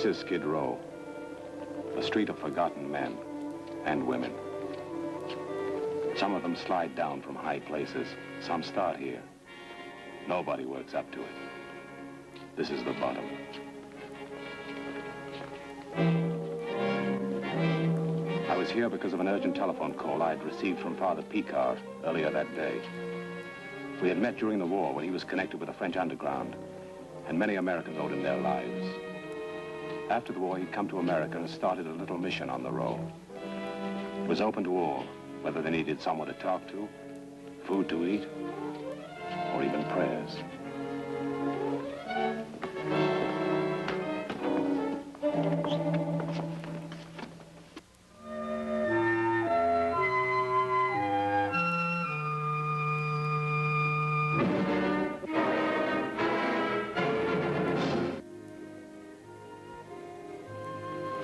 is Skid Row, a street of forgotten men and women. Some of them slide down from high places. Some start here. Nobody works up to it. This is the bottom. I was here because of an urgent telephone call I'd received from Father Picard earlier that day. We had met during the war when he was connected with the French underground, and many Americans owed him their lives. After the war, he'd come to America and started a little mission on the road. It was open to all, whether they needed someone to talk to, food to eat, or even prayers.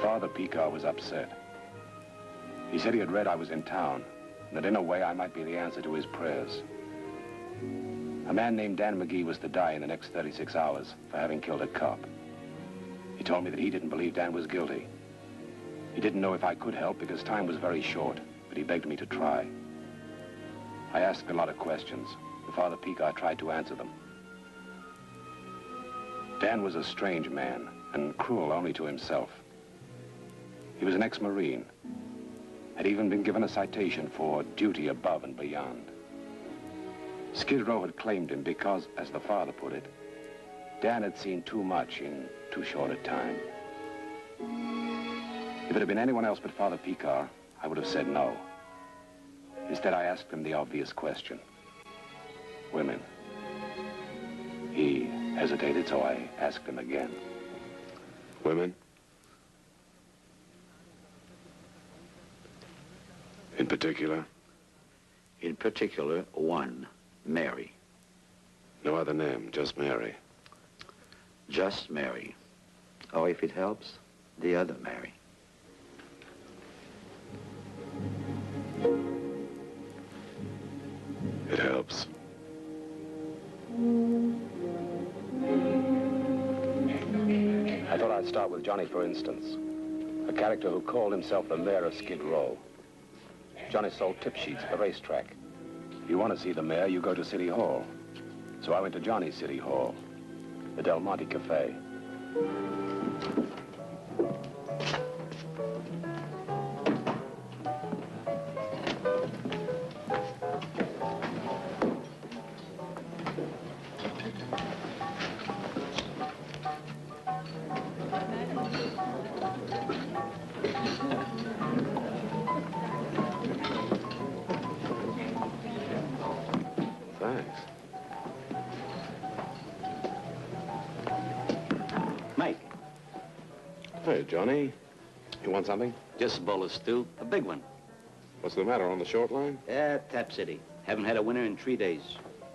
Father Picard was upset. He said he had read I was in town, and that in a way I might be the answer to his prayers. A man named Dan McGee was to die in the next 36 hours for having killed a cop. He told me that he didn't believe Dan was guilty. He didn't know if I could help because time was very short, but he begged me to try. I asked a lot of questions, and Father Picard tried to answer them. Dan was a strange man, and cruel only to himself. He was an ex-Marine, had even been given a citation for duty above and beyond. Skid Row had claimed him because, as the father put it, Dan had seen too much in too short a time. If it had been anyone else but Father Picard, I would have said no. Instead, I asked him the obvious question. Women. He hesitated, so I asked him again. Women? In particular? In particular, one, Mary. No other name, just Mary. Just Mary. Or if it helps, the other Mary. It helps. I thought I'd start with Johnny, for instance. A character who called himself the mayor of Skid Row. Johnny sold tip sheets at the racetrack. If you want to see the mayor, you go to City Hall. So I went to Johnny's City Hall, the Del Monte Cafe. Thanks. Mike. Hey, Johnny. You want something? Just a bowl of stew. A big one. What's the matter, on the short line? Yeah, Tap City. Haven't had a winner in 3 days.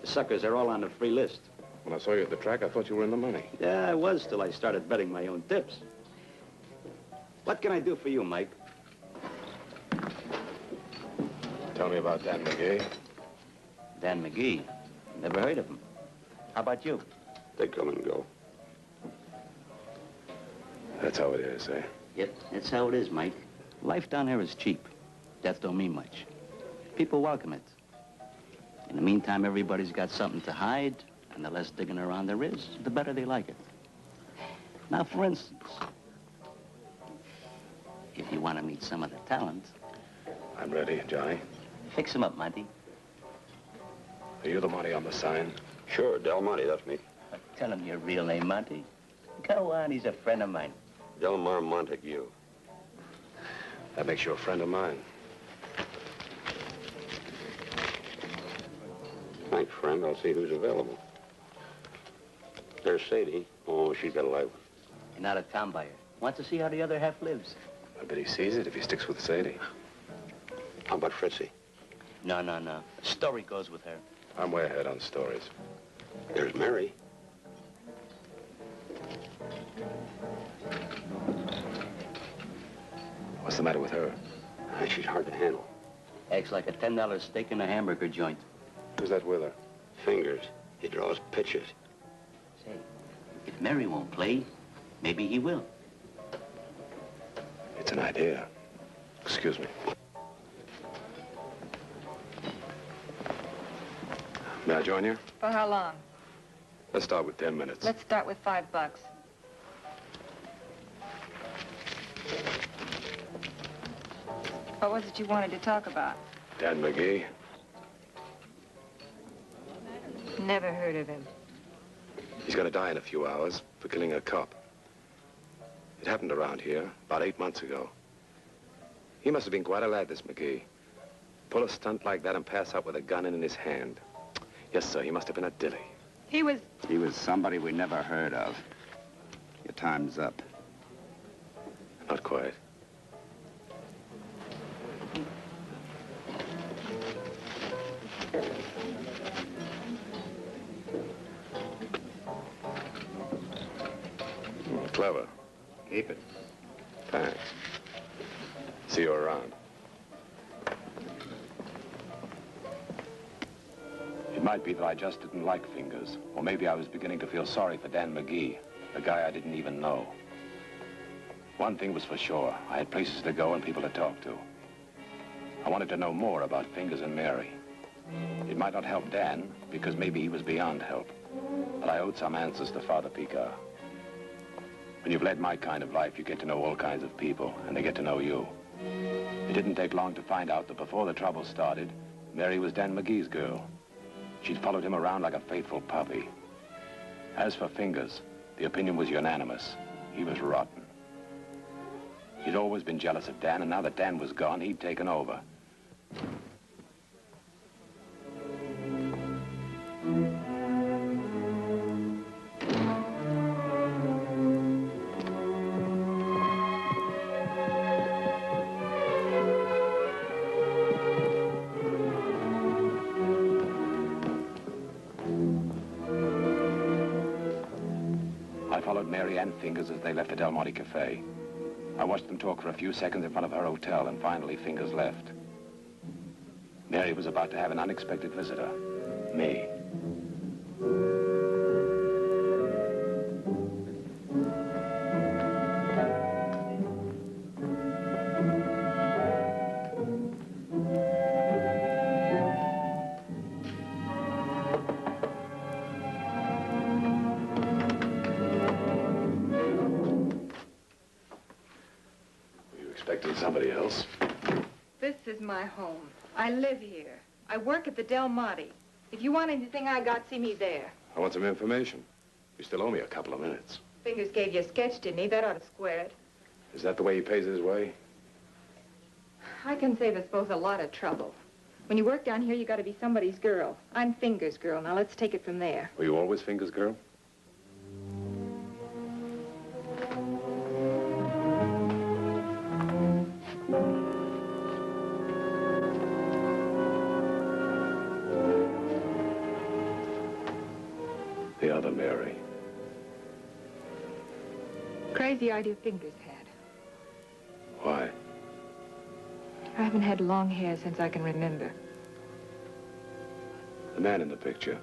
The suckers are all on the free list. When I saw you at the track, I thought you were in the money. Yeah, I was till I started betting my own tips. What can I do for you, Mike? Tell me about Dan McGee. Dan McGee. Never heard of him. How about you? They come and go. That's how it is, eh? Yep, that's how it is, Mike. Life down here is cheap. Death don't mean much. People welcome it. In the meantime, everybody's got something to hide, and the less digging around there is, the better they like it. Now, for instance, if you want to meet some of the talent... I'm ready, Johnny. Fix him up, Monty. Are you the Monty on the sign? Sure, Del Monte, that's me. Tell him your real name, Monty. Go on, he's a friend of mine. Delmar Montague. That makes you a friend of mine. Thanks, friend. I'll see who's available. There's Sadie. Oh, she's got a life. An out-of-town buyer. Want to see how the other half lives. I bet he sees it if he sticks with Sadie. How about Fritzy? No. Story goes with her. I'm way ahead on stories. There's Mary. What's the matter with her? She's hard to handle. Acts like a $10 steak in a hamburger joint. Who's that with her? Fingers. He draws pitches. Say, if Mary won't play, maybe he will. an idea. Excuse me. May I join you? For how long? Let's start with 10 minutes. Let's start with $5. What was it you wanted to talk about? Dan McGee. Never heard of him. He's gonna die in a few hours for killing a cop. It happened around here about 8 months ago. He must have been quite a lad, this McGee. Pull a stunt like that and pass out with a gun in his hand. Yes, sir, he must have been a dilly. He was somebody we never heard of. Your time's up. Not quite. Clever. Keep it. Thanks. See you around. It might be that I just didn't like Fingers, or maybe I was beginning to feel sorry for Dan McGee, the guy I didn't even know. One thing was for sure, I had places to go and people to talk to. I wanted to know more about Fingers and Mary. It might not help Dan, because maybe he was beyond help, but I owed some answers to Father Picard. When you've led my kind of life, you get to know all kinds of people, and they get to know you. It didn't take long to find out that before the trouble started, Mary was Dan McGee's girl. She'd followed him around like a faithful puppy. As for Fingers, the opinion was unanimous. He was rotten. He'd always been jealous of Dan, and now that Dan was gone, he'd taken over. I followed Mary and Fingers as they left the Del Monte Cafe. I watched them talk for a few seconds in front of her hotel, and finally Fingers left. Mary was about to have an unexpected visitor, me. Expecting somebody else? This is my home. I live here. I work at the Del Monte. If you want anything I got, see me there. I want some information. You still owe me a couple of minutes. Fingers gave you a sketch, didn't he? That ought to square it. Is that the way he pays his way? I can save us both a lot of trouble. When you work down here, you got to be somebody's girl. I'm Fingers' girl. Now let's take it from there. Were you always Fingers' girl? The other Mary. Crazy idea Fingers had. Why? I haven't had long hair since I can remember. The man in the picture.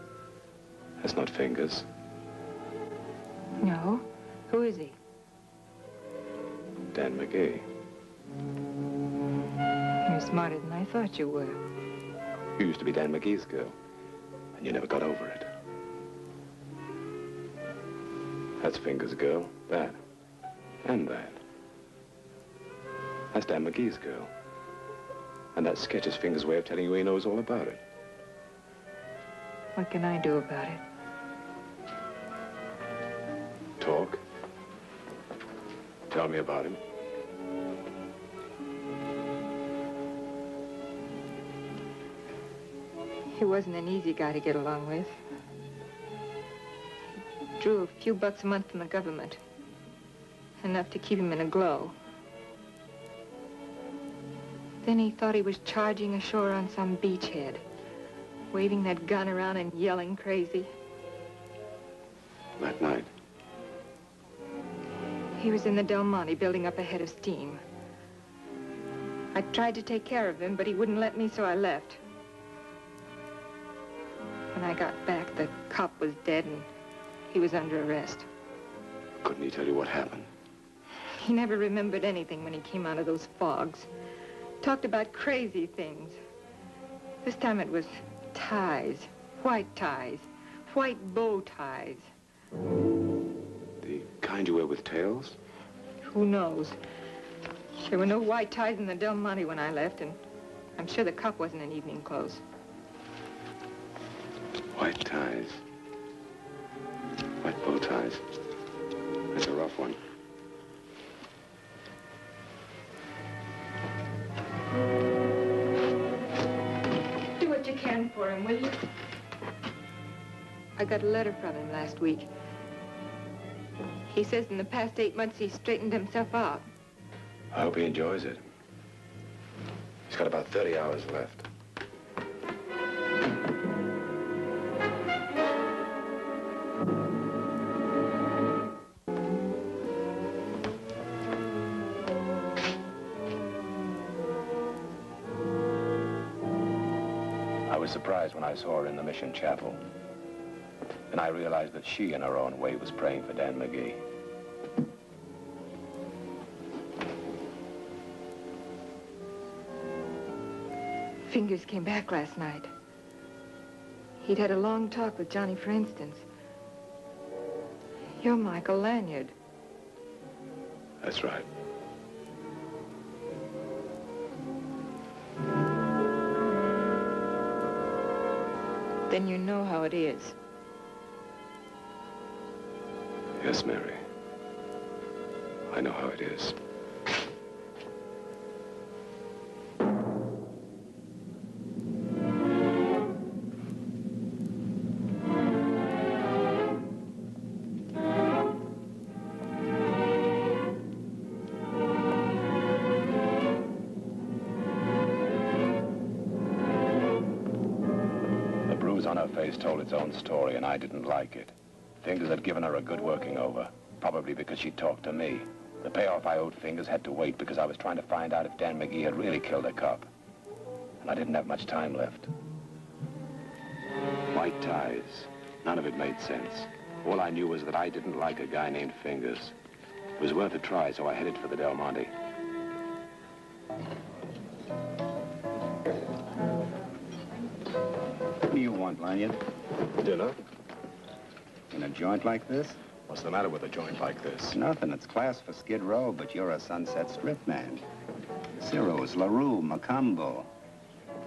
That's not Fingers. No? Who is he? Dan McGee. You're smarter than I thought you were. You used to be Dan McGee's girl, and you never got over it. That's Fingers' girl, that, and that. That's Dan McGee's girl. And that sketch is Fingers' way of telling you he knows all about it. What can I do about it? Talk. Tell me about him. He wasn't an easy guy to get along with. He drew a few bucks a month from the government. Enough to keep him in a glow. Then he thought he was charging ashore on some beachhead, waving that gun around and yelling crazy. That night. He was in the Del Monte building up a head of steam. I tried to take care of him, but he wouldn't let me, so I left. When I got back, the cop was dead and he was under arrest. Couldn't he tell you what happened? He never remembered anything when he came out of those fogs. Talked about crazy things. This time it was ties, white bow ties. The kind you wear with tails? Who knows? There were no white ties in the Del Monte when I left, and I'm sure the cup wasn't in evening clothes. White ties. White bow ties. That's a rough one. Do what you can for him, will you? I got a letter from him last week. He says in the past 8 months he's straightened himself out. I hope he enjoys it. He's got about 30 hours left. I was surprised when I saw her in the mission chapel. And I realized that she, in her own way, was praying for Dan McGee. Fingers came back last night. He'd had a long talk with Johnny, for instance. You're Michael Lanyard. That's right. Then you know how it is. Yes, Mary. I know how it is. The bruise on her face told its own story, and I didn't like it. Fingers had given her a good working over, probably because she talked to me. The payoff I owed Fingers had to wait because I was trying to find out if Dan McGee had really killed a cop. And I didn't have much time left. White ties. None of it made sense. All I knew was that I didn't like a guy named Fingers. It was worth a try, so I headed for the Del Monte. What do you want, Lanyard? Dinner? In a joint like this? What's the matter with a joint like this? Nothing. It's class for Skid Row, but you're a Sunset Strip man. Ciro's, LaRue, Macombo.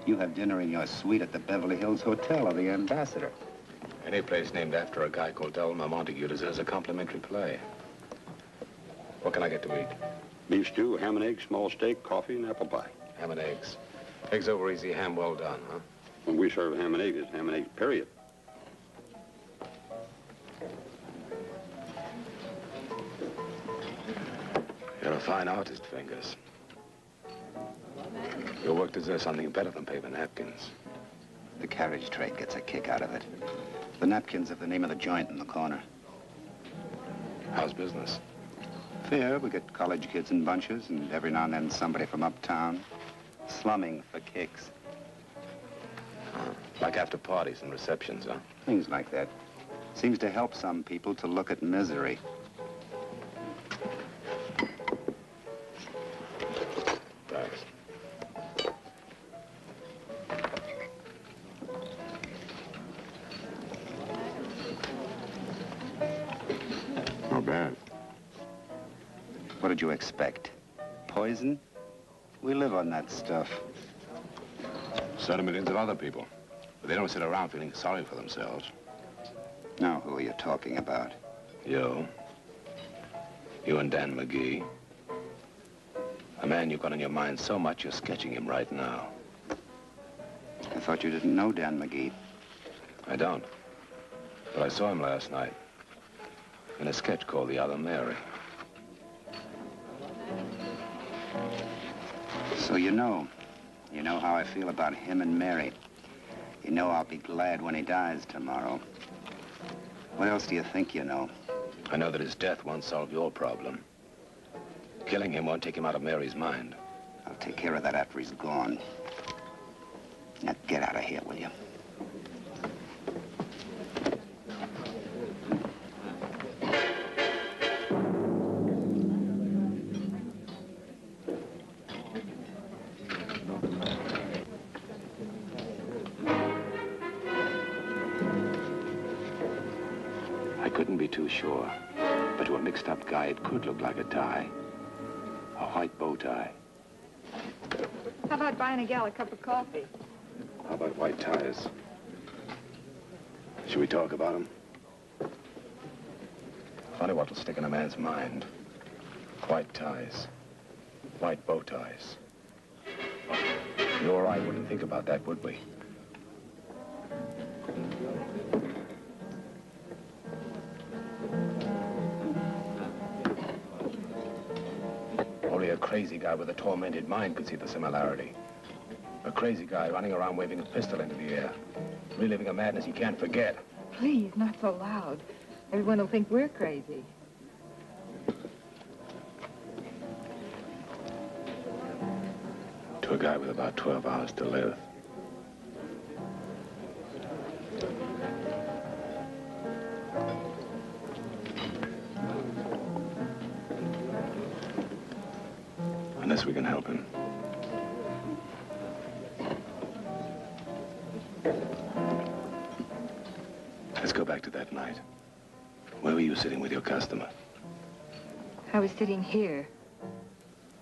You have dinner in your suite at the Beverly Hills Hotel or the Ambassador. Any place named after a guy called Delmer Montague deserves a complimentary play. What can I get to eat? Beef stew, ham and eggs, small steak, coffee, and apple pie. Ham and eggs. Eggs over easy, ham well done, huh? When we serve ham and eggs, it's ham and eggs, period. You're a fine artist, Fingers. Your work deserves something better than paper napkins. The carriage trade gets a kick out of it. The napkins have the name of the joint in the corner. How's business? Fair. We get college kids in bunches, and every now and then somebody from uptown. Slumming for kicks. Like after parties and receptions, huh? Things like that. Seems to help some people to look at misery. Thanks. Not bad. What did you expect? Poison? We live on that stuff. So do millions of other people. But they don't sit around feeling sorry for themselves. Now, who are you talking about? You. You and Dan McGee. A man you've got on your mind so much you're sketching him right now. I thought you didn't know Dan McGee. I don't. But I saw him last night. In a sketch called The Other Mary. So you know. You know how I feel about him and Mary. You know I'll be glad when he dies tomorrow. What else do you think you know? I know that his death won't solve your problem. Killing him won't take him out of Mary's mind. I'll take care of that after he's gone. Now get out of here, will you? be too sure. But to a mixed-up guy, it could look like a tie. A white bow tie. How about buying a gal a cup of coffee? How about white ties? Should we talk about them? Funny what'll stick in a man's mind. White ties. White bow ties. You or I wouldn't think about that, would we? Only a crazy guy with a tormented mind could see the similarity. A crazy guy running around waving a pistol into the air, reliving a madness he can't forget. Please, not so loud. Everyone will think we're crazy. To a guy with about 12 hours to live. Unless we can help him. Let's go back to that night. Where were you sitting with your customer? I was sitting here.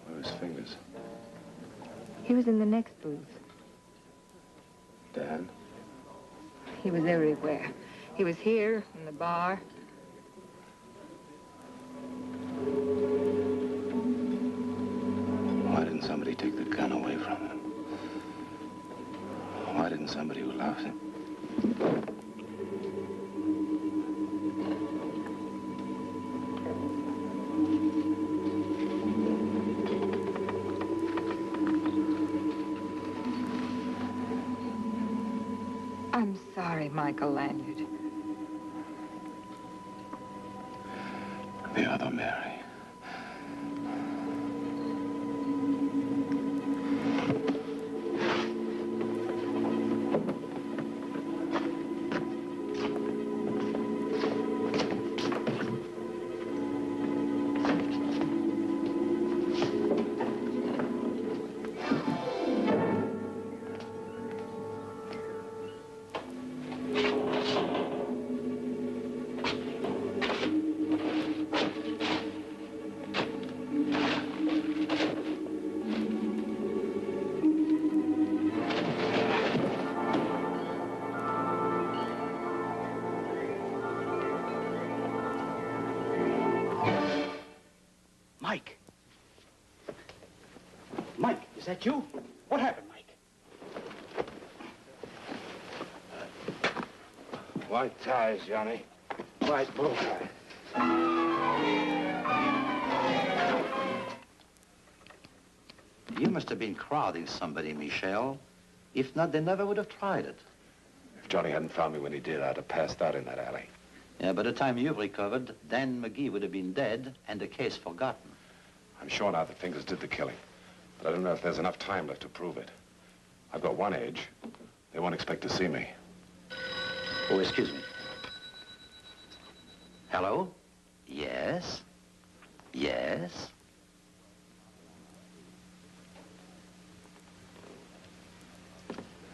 Where were his fingers? He was in the next booth. Dan? He was everywhere. He was here, in the bar. Why didn't somebody take the gun away from him? Why didn't somebody who loves him? I'm sorry, Michael Lanyard. The other Mary. Mike! Mike, is that you? What happened, Mike? White ties, Johnny. White bow ties. You must have been crowding somebody, Michel. If not, they never would have tried it. If Johnny hadn't found me when he did, I'd have passed out in that alley. Yeah, by the time you've recovered, Dan McGee would have been dead and the case forgotten. I'm sure now that Fingers did the killing, but I don't know if there's enough time left to prove it. I've got one age. They won't expect to see me. Oh, excuse me. Hello? Yes? Yes?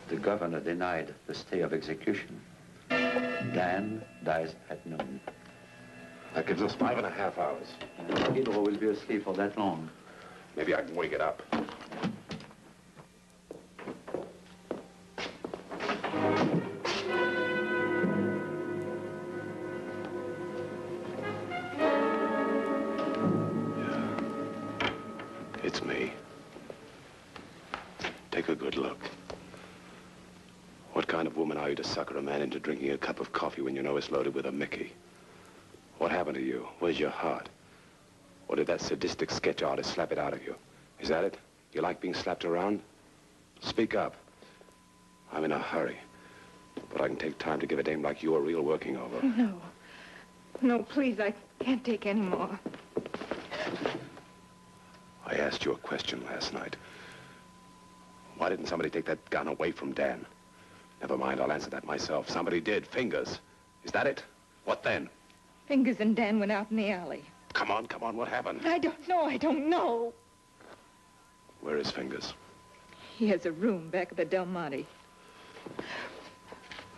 The governor denied the stay of execution. Dan dies at noon. That gives us 5.5 hours. Pedro will be asleep for that long. Maybe I can wake it up. Yeah. It's me. Take a good look. What kind of woman are you to sucker a man into drinking a cup of coffee when you know it's loaded with a Mickey? What happened to you? Where's your heart? Or did that sadistic sketch artist slap it out of you? Is that it? You like being slapped around? Speak up. I'm in a hurry. But I can take time to give a dame like you a real working over. No. No, please, I can't take any more. I asked you a question last night. Why didn't somebody take that gun away from Dan? Never mind, I'll answer that myself. Somebody did. Fingers. Is that it? What then? Fingers and Dan went out in the alley. Come on, what happened? I don't know. Where is Fingers? He has a room back at the Del Monte.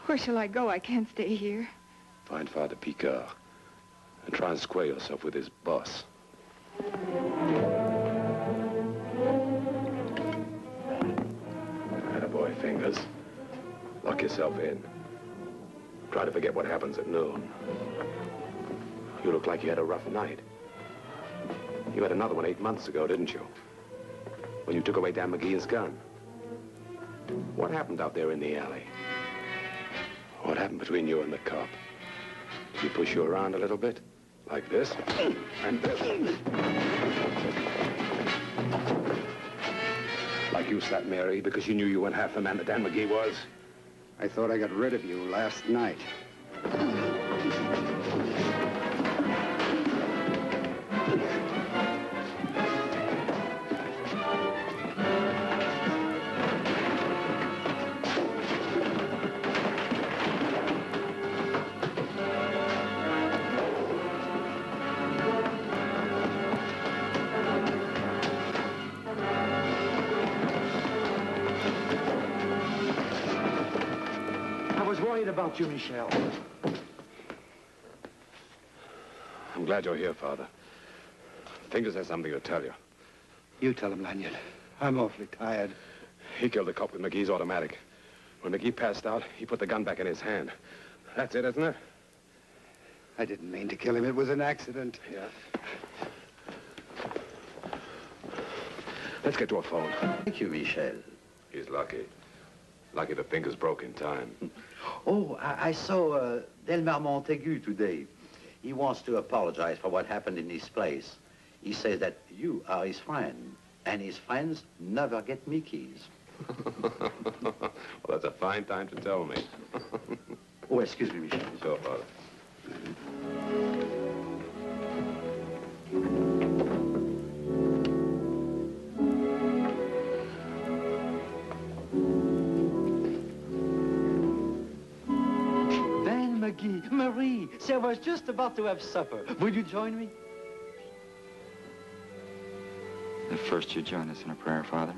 Where shall I go? I can't stay here. Find Father Picard. and try and square yourself with his boss. Attaboy, Fingers. Lock yourself in. Try to forget what happens at noon. You look like you had a rough night. You had another one 8 months ago, didn't you? When you took away Dan McGee's gun. What happened out there in the alley? What happened between you and the cop? Did he push you around a little bit? Like this? And this? Like you slapped Mary because you knew you weren't half the man that Dan McGee was? I thought I got rid of you last night. About you, Michel. I'm glad you're here, Father. Fingers has something to tell you. You tell him, Lanyard. I'm awfully tired. He killed the cop with McGee's automatic. When McGee passed out, he put the gun back in his hand. That's it, isn't it? I didn't mean to kill him. It was an accident. Yeah. Let's get to a phone. Thank you, Michel. He's lucky. Lucky the Fingers broke in time. Oh, I saw Delmar Montaigu today. He wants to apologize for what happened in his place. He says that you are his friend, and his friends never get Mickeys. Well, that's a fine time to tell me. Oh, excuse me, Michel. Sure, Father. Marie, say, I was just about to have supper. Would you join me? At first you join us in a prayer, Father.